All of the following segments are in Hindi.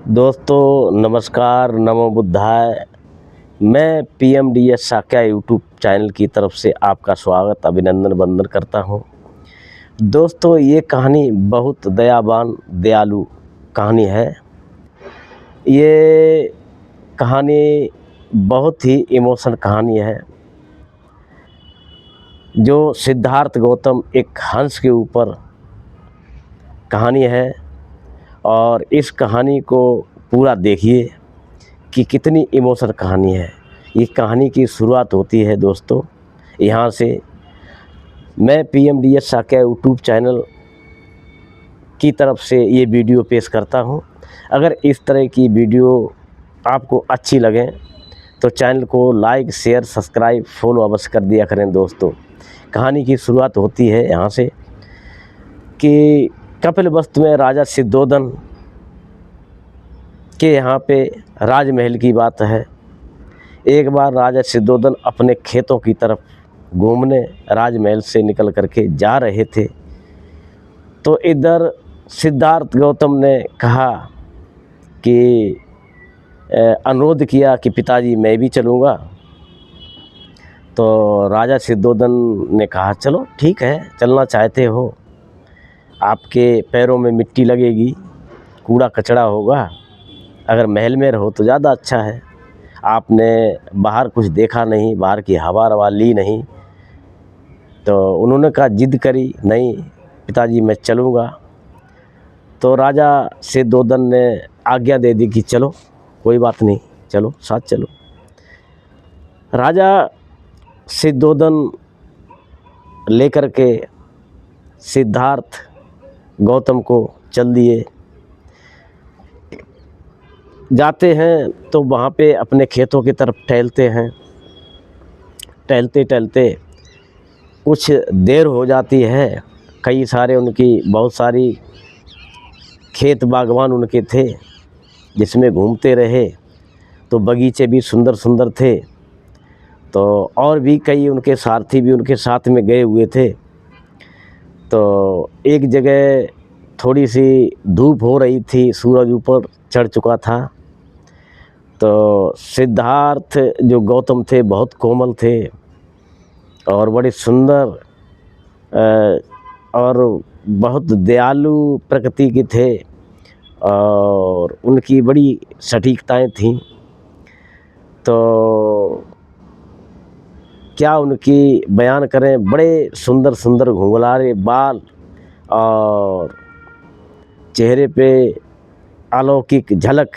दोस्तों नमस्कार, नमो बुद्धाय। मैं पीएमडीएस साक्या यूट्यूब चैनल की तरफ से आपका स्वागत अभिनंदन वंदन करता हूं। दोस्तों ये कहानी बहुत दयावान दयालु कहानी है। ये कहानी बहुत ही इमोशनल कहानी है। जो सिद्धार्थ गौतम एक हंस के ऊपर कहानी है और इस कहानी को पूरा देखिए कि कितनी इमोशनल कहानी है। ये कहानी की शुरुआत होती है दोस्तों यहाँ से। मैं पीएमडीएस साक्या यूट्यूब चैनल की तरफ से ये वीडियो पेश करता हूँ। अगर इस तरह की वीडियो आपको अच्छी लगे तो चैनल को लाइक शेयर सब्सक्राइब फॉलो अवश्य कर दिया करें दोस्तों। कहानी की शुरुआत होती है यहाँ से कि कपिलवस्तु में राजा सिद्धोधन के यहाँ पे राजमहल की बात है। एक बार राजा सिद्धोधन अपने खेतों की तरफ घूमने राजमहल से निकल करके जा रहे थे तो इधर सिद्धार्थ गौतम ने कहा कि अनुरोध किया कि पिताजी मैं भी चलूँगा। तो राजा सिद्धोधन ने कहा चलो ठीक है, चलना चाहते हो, आपके पैरों में मिट्टी लगेगी, कूड़ा कचरा होगा, अगर महल में रहो तो ज़्यादा अच्छा है। आपने बाहर कुछ देखा नहीं, बाहर की हवा रवा ली नहीं। तो उन्होंने कहा, जिद करी, नहीं पिताजी मैं चलूँगा। तो राजा सिद्धोधन ने आज्ञा दे दी कि चलो कोई बात नहीं, चलो साथ चलो। राजा सिद्धोधन लेकर के सिद्धार्थ गौतम को चल दिए। जाते हैं तो वहाँ पे अपने खेतों की तरफ टहलते हैं। टहलते टहलते कुछ देर हो जाती है। कई सारे उनकी बहुत सारी खेत बागवान उनके थे जिसमें घूमते रहे। तो बगीचे भी सुंदर सुंदर थे। तो और भी कई उनके सारथी भी उनके साथ में गए हुए थे। तो एक जगह थोड़ी सी धूप हो रही थी, सूरज ऊपर चढ़ चुका था। तो सिद्धार्थ जो गौतम थे बहुत कोमल थे और बड़े सुंदर और बहुत दयालु प्रकृति के थे और उनकी बड़ी सटीकताएं थीं। तो क्या उनकी बयान करें, बड़े सुंदर सुंदर घुंघराले बाल और चेहरे पे अलौकिक झलक।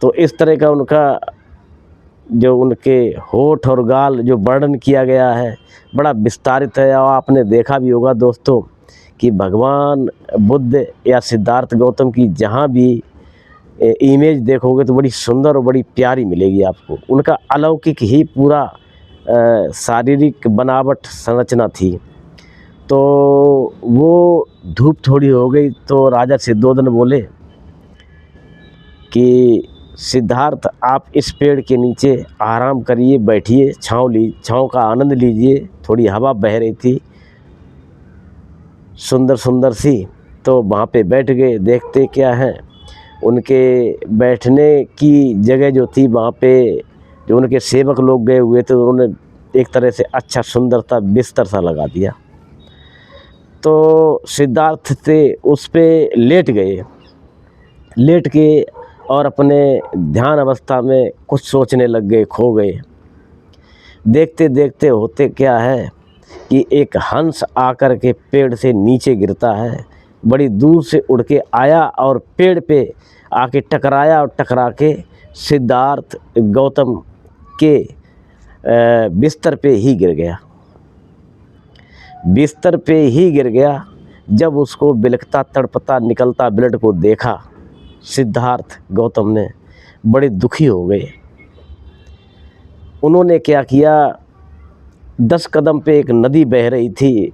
तो इस तरह का उनका जो उनके होठ और गाल जो वर्णन किया गया है बड़ा विस्तारित है। और आपने देखा भी होगा दोस्तों कि भगवान बुद्ध या सिद्धार्थ गौतम की जहाँ भी इमेज देखोगे तो बड़ी सुंदर और बड़ी प्यारी मिलेगी आपको। उनका अलौकिक ही पूरा शारीरिक बनावट संरचना थी। तो वो धूप थोड़ी हो गई तो राजा सिद्धोधन बोले कि सिद्धार्थ आप इस पेड़ के नीचे आराम करिए, बैठिए, छाँव का आनंद लीजिए। थोड़ी हवा बह रही थी सुंदर सुंदर सी। तो वहाँ पे बैठ गए। देखते क्या है, उनके बैठने की जगह जो थी वहाँ पे जो उनके सेवक लोग गए हुए थे उन्होंने एक तरह से अच्छा सुंदरता बिस्तर सा लगा दिया। तो सिद्धार्थ थे उस पे लेट गए। लेट के और अपने ध्यान अवस्था में कुछ सोचने लग गए, खो गए। देखते देखते होते क्या है कि एक हंस आकर के पेड़ से नीचे गिरता है। बड़ी दूर से उड़ के आया और पेड़ पे आके टकराया और टकरा के सिद्धार्थ गौतम के बिस्तर पे ही गिर गया। बिस्तर पे ही गिर गया। जब उसको बिलखता तड़पता निकलता ब्लड को देखा सिद्धार्थ गौतम ने बड़े दुखी हो गए। उन्होंने क्या किया, 10 कदम पे एक नदी बह रही थी,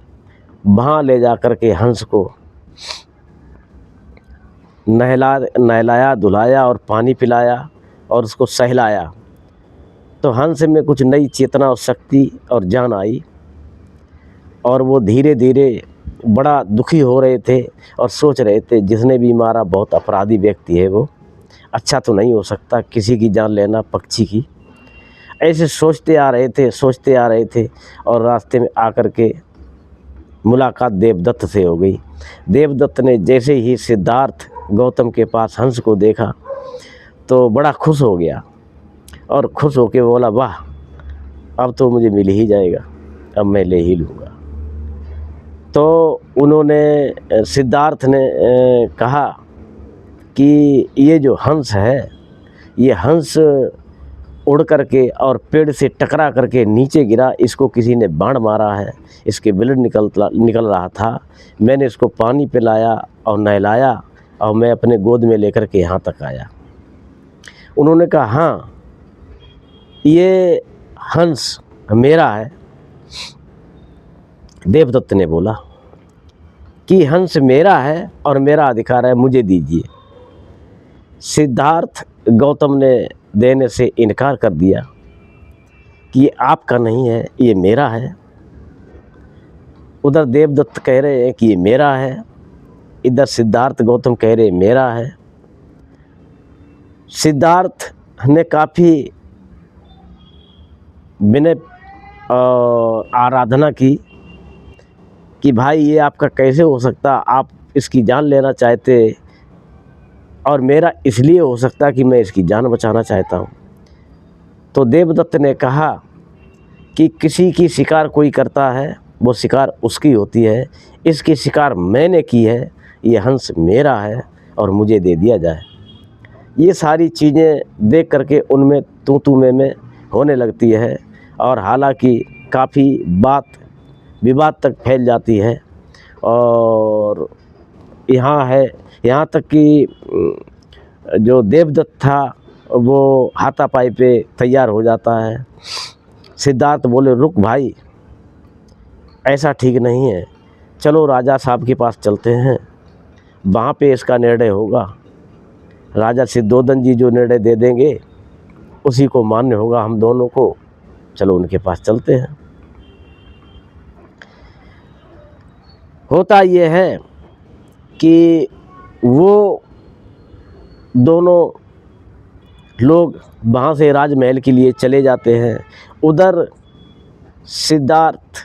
वहाँ ले जा कर के हंस को नहलाया धुलाया और पानी पिलाया और उसको सहलाया। तो हंस में कुछ नई चेतना और शक्ति और जान आई और वो धीरे धीरे बड़ा दुखी हो रहे थे और सोच रहे थे जिसने भी मारा बहुत अपराधी व्यक्ति है, वो अच्छा तो नहीं हो सकता, किसी की जान लेना पक्षी की। ऐसे सोचते आ रहे थे और रास्ते में आकर के मुलाकात देवदत्त से हो गई। देवदत्त ने जैसे ही सिद्धार्थ गौतम के पास हंस को देखा तो बड़ा खुश हो गया और खुश होकर बोला, वाह, अब तो मुझे मिल ही जाएगा, अब मैं ले ही लूँगा। तो उन्होंने सिद्धार्थ ने कहा कि ये जो हंस है, ये हंस उड़ करके और पेड़ से टकरा करके नीचे गिरा, इसको किसी ने बाण मारा है, इसके ब्लड निकल रहा था, मैंने इसको पानी पिलाया और नहलाया और मैं अपने गोद में लेकर के यहाँ तक आया। उन्होंने कहा, हाँ, ये हंस मेरा है। देवदत्त ने बोला कि हंस मेरा है और मेरा अधिकार है, मुझे दीजिए। सिद्धार्थ गौतम ने देने से इनकार कर दिया कि ये आपका नहीं है, ये मेरा है। उधर देवदत्त कह रहे हैं कि ये मेरा है, इधर सिद्धार्थ गौतम कह रहे मेरा है। सिद्धार्थ ने काफ़ी विनय आराधना की कि भाई ये आपका कैसे हो सकता, आप इसकी जान लेना चाहते और मेरा इसलिए हो सकता कि मैं इसकी जान बचाना चाहता हूँ। तो देवदत्त ने कहा कि किसी की शिकार कोई करता है, वो शिकार उसकी होती है, इसकी शिकार मैंने की है, ये हंस मेरा है और मुझे दे दिया जाए। ये सारी चीज़ें देख करके उनमें तू में होने लगती है और हालांकि काफ़ी बात विवाद तक फैल जाती है और यहाँ तक कि जो देवदत्त था वो हाथापाई पे तैयार हो जाता है। सिद्धार्थ बोले, रुक भाई, ऐसा ठीक नहीं है, चलो राजा साहब के पास चलते हैं, वहाँ पे इसका निर्णय होगा। राजा सिद्धोदन जी जो निर्णय दे देंगे उसी को मान्य होगा हम दोनों को, चलो उनके पास चलते हैं। होता ये है कि वो दोनों लोग वहाँ से राजमहल के लिए चले जाते हैं। उधर सिद्धार्थ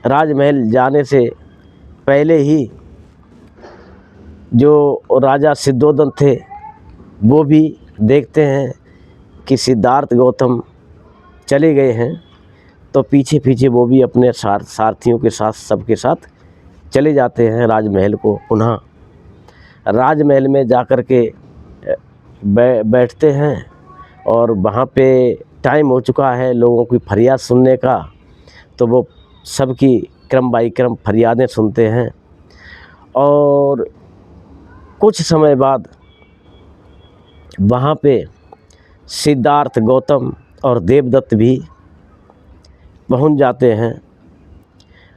राजमहल जाने से पहले ही जो राजा सिद्धोदन थे वो भी देखते हैं कि सिद्धार्थ गौतम चले गए हैं, तो पीछे पीछे वो भी अपने सारथियों के साथ सबके साथ चले जाते हैं राजमहल को। पुनः राजमहल में जाकर के बैठते हैं और वहाँ पे टाइम हो चुका है लोगों की फरियाद सुनने का, तो वो सबकी क्रम बाई क्रम फरियादें सुनते हैं। और कुछ समय बाद वहाँ पे सिद्धार्थ गौतम और देवदत्त भी पहुँच जाते हैं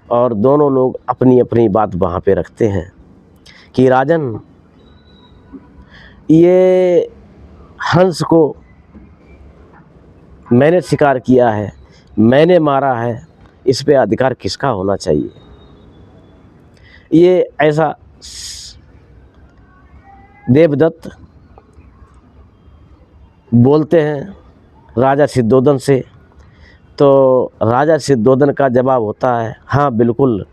और दोनों लोग अपनी अपनी बात वहाँ पे रखते हैं कि राजन, ये हंस को मैंने शिकार किया है, मैंने मारा है, इस पे अधिकार किसका होना चाहिए। ये ऐसा देवदत्त बोलते हैं राजा सिद्धोदन से। तो राजा सिद्धोदन का जवाब होता है, हाँ बिल्कुल,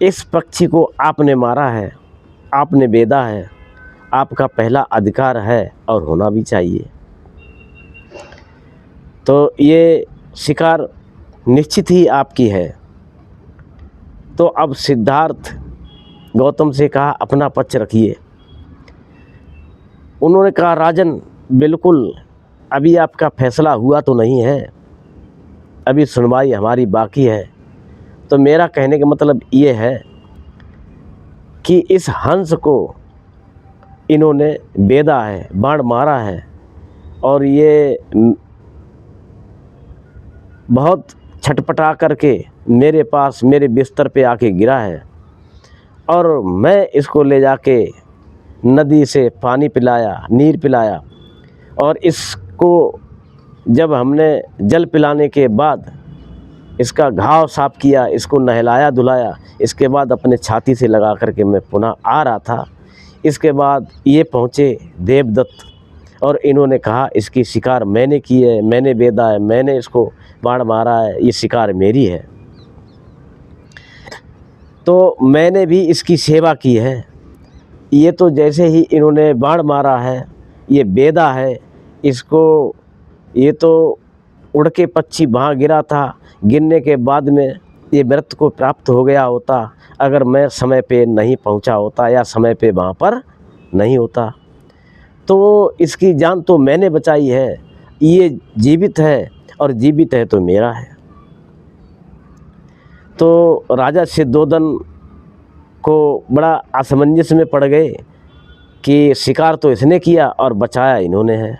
इस पक्षी को आपने मारा है, आपने बेधा है, आपका पहला अधिकार है और होना भी चाहिए। तो ये शिकार निश्चित ही आपकी है। तो अब सिद्धार्थ गौतम से कहा, अपना पक्ष रखिए। उन्होंने कहा, राजन बिल्कुल, अभी आपका फैसला हुआ तो नहीं है, अभी सुनवाई हमारी बाकी है। तो मेरा कहने का मतलब ये है कि इस हंस को इन्होंने बेधा है, बाण मारा है और ये बहुत छटपटा करके मेरे पास मेरे बिस्तर पे आके गिरा है और मैं इसको ले जाके नदी से पानी पिलाया, नीर पिलाया और इसको जब हमने जल पिलाने के बाद इसका घाव साफ़ किया, इसको नहलाया धुलाया। इसके बाद अपने छाती से लगा कर के मैं पुनः आ रहा था। इसके बाद ये पहुँचे देवदत्त और इन्होंने कहा इसकी शिकार मैंने की है, मैंने बेधा है, मैंने इसको बाण मारा है, ये शिकार मेरी है, तो मैंने भी इसकी सेवा की है। ये तो जैसे ही इन्होंने बाण मारा है, ये बेधा है, इसको ये तो उड़ के पक्षी वहाँ गिरा था। गिरने के बाद में ये मृत्यु को प्राप्त हो गया होता अगर मैं समय पे नहीं पहुँचा होता या समय पे वहाँ पर नहीं होता। तो इसकी जान तो मैंने बचाई है, ये जीवित है और जीवित है तो मेरा है। तो राजा सिद्धोदन को बड़ा असमंजस में पड़ गए कि शिकार तो इसने किया और बचाया इन्होंने है।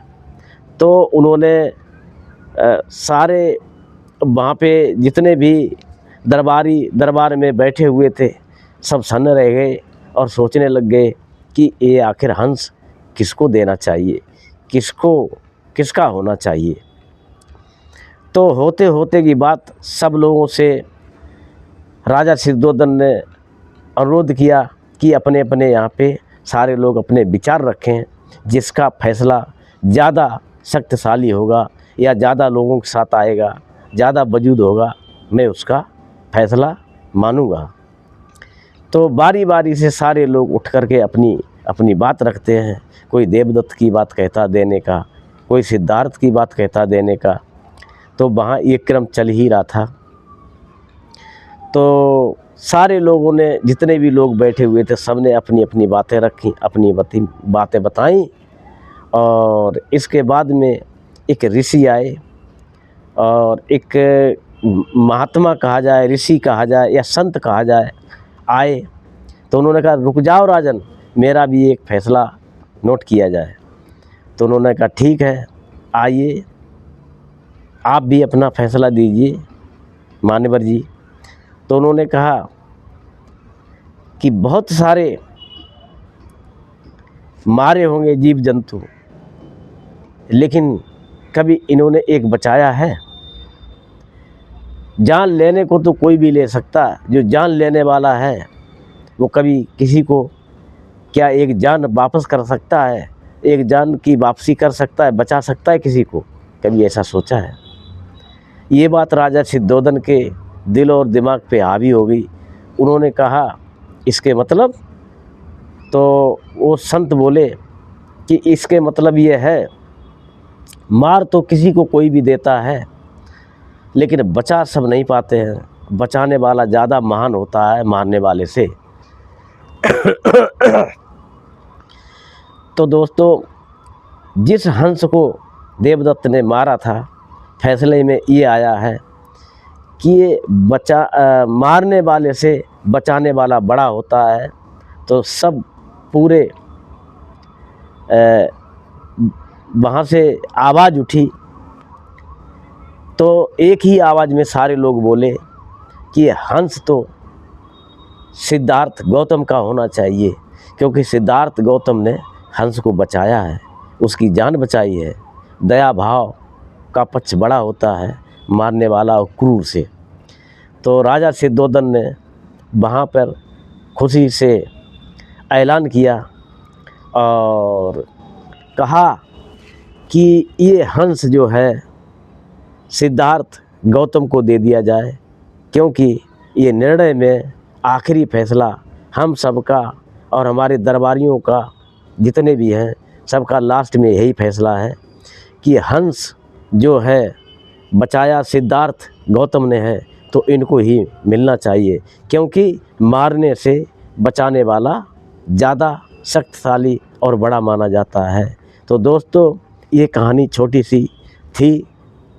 तो उन्होंने सारे वहाँ पे जितने भी दरबार में बैठे हुए थे सब सन्न रह गए और सोचने लग गए कि ये आखिर हंस किसको देना चाहिए, किसका होना चाहिए। तो होते होते की बात सब लोगों से राजा सिद्धोदन ने अनुरोध किया कि अपने अपने यहाँ पे सारे लोग अपने विचार रखें, जिसका फैसला ज़्यादा शक्तिशाली होगा या ज़्यादा लोगों के साथ आएगा, ज़्यादा वजूद होगा, मैं उसका फैसला मानूंगा। तो बारी बारी से सारे लोग उठ कर के अपनी अपनी बात रखते हैं। कोई देवदत्त की बात कहता देने का, कोई सिद्धार्थ की बात कहता देने का। तो वहाँ ये क्रम चल ही रहा था। तो सारे लोगों ने, जितने भी लोग बैठे हुए थे, सब ने अपनी अपनी बातें रखी, अपनी बातें बताईं। और इसके बाद में एक ऋषि आए और एक महात्मा कहा जाए, ऋषि कहा जाए या संत कहा जाए, आए। तो उन्होंने कहा रुक जाओ राजन, मेरा भी एक फ़ैसला नोट किया जाए। तो उन्होंने कहा ठीक है, आइए आप भी अपना फ़ैसला दीजिए मान्यवर जी। तो उन्होंने कहा कि बहुत सारे मारे होंगे जीव जंतु, लेकिन कभी इन्होंने एक बचाया है। जान लेने को तो कोई भी ले सकता, जो जान लेने वाला है वो कभी किसी को क्या एक जान वापस कर सकता है, एक जान की वापसी कर सकता है, बचा सकता है किसी को? कभी ऐसा सोचा है? ये बात राजा सिद्धोदन के दिल और दिमाग पे हावी हो गई। उन्होंने कहा इसके मतलब, तो वो संत बोले कि इसके मतलब ये है, मार तो किसी को कोई भी देता है, लेकिन बचा सब नहीं पाते हैं। बचाने वाला ज़्यादा महान होता है मारने वाले से। तो दोस्तों, जिस हंस को देवदत्त ने मारा था, फैसले में ये आया है कि ये मारने वाले से बचाने वाला बड़ा होता है। तो सब पूरे वहाँ से आवाज़ उठी। तो एक ही आवाज़ में सारे लोग बोले कि हंस तो सिद्धार्थ गौतम का होना चाहिए, क्योंकि सिद्धार्थ गौतम ने हंस को बचाया है, उसकी जान बचाई है। दया भाव का पक्ष बड़ा होता है मारने वाला और क्रूर से। तो राजा सिद्धोदन ने वहाँ पर खुशी से ऐलान किया और कहा कि ये हंस जो है सिद्धार्थ गौतम को दे दिया जाए, क्योंकि ये निर्णय में आखिरी फैसला हम सबका और हमारे दरबारियों का, जितने भी हैं सबका लास्ट में यही फैसला है कि हंस जो है बचाया सिद्धार्थ गौतम ने है, तो इनको ही मिलना चाहिए, क्योंकि मारने से बचाने वाला ज़्यादा शक्तिशाली और बड़ा माना जाता है। तो दोस्तों, ये कहानी छोटी सी थी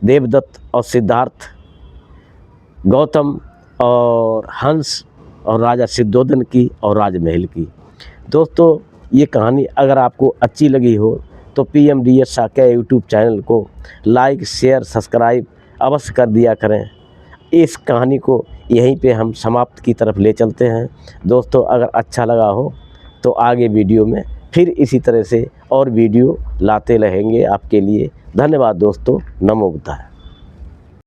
देवदत्त और सिद्धार्थ, गौतम और हंस और राजा सिद्धोदन की और राजमहल की। दोस्तों, ये कहानी अगर आपको अच्छी लगी हो तो PMDS साक्या यूट्यूब चैनल को लाइक शेयर सब्सक्राइब अवश्य कर दिया करें। इस कहानी को यहीं पे हम समाप्त की तरफ ले चलते हैं। दोस्तों, अगर अच्छा लगा हो तो आगे वीडियो में फिर इसी तरह से और वीडियो लाते रहेंगे आपके लिए। धन्यवाद दोस्तों। नमो बुद्धाय।